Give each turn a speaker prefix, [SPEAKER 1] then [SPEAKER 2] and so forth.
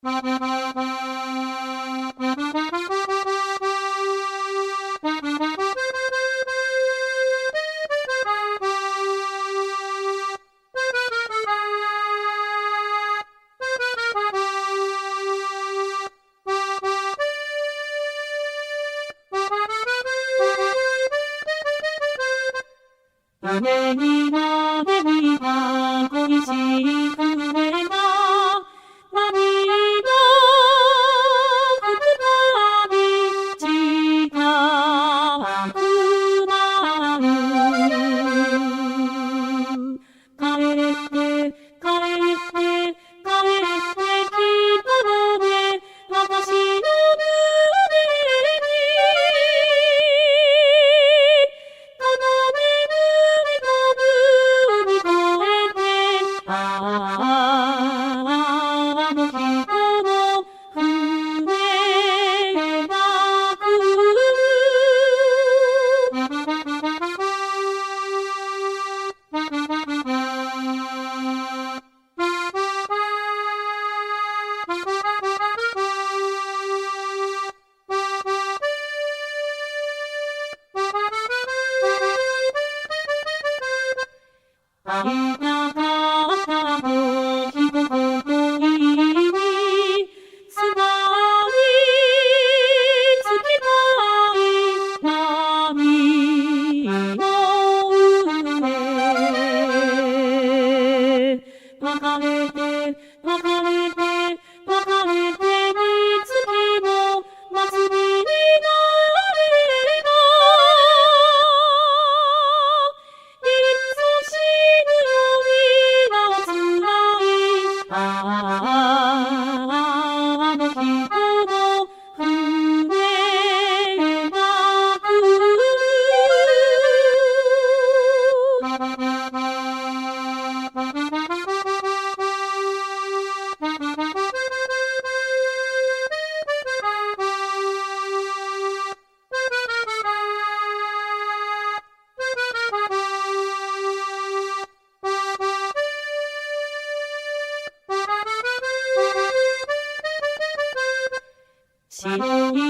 [SPEAKER 1] 船にまで見た恋しい船が波の吹くたび近くなる。帰って帰って帰ってきたのね、私の胸にこの眠り飛ぶに越えて、あの人の船が来る。会いたかったと一言言いに素直につきたい波の上。別れて別れて別れていつきも祭りになればいっそ死ぬよりなおつらい。あの人の船が来る。白い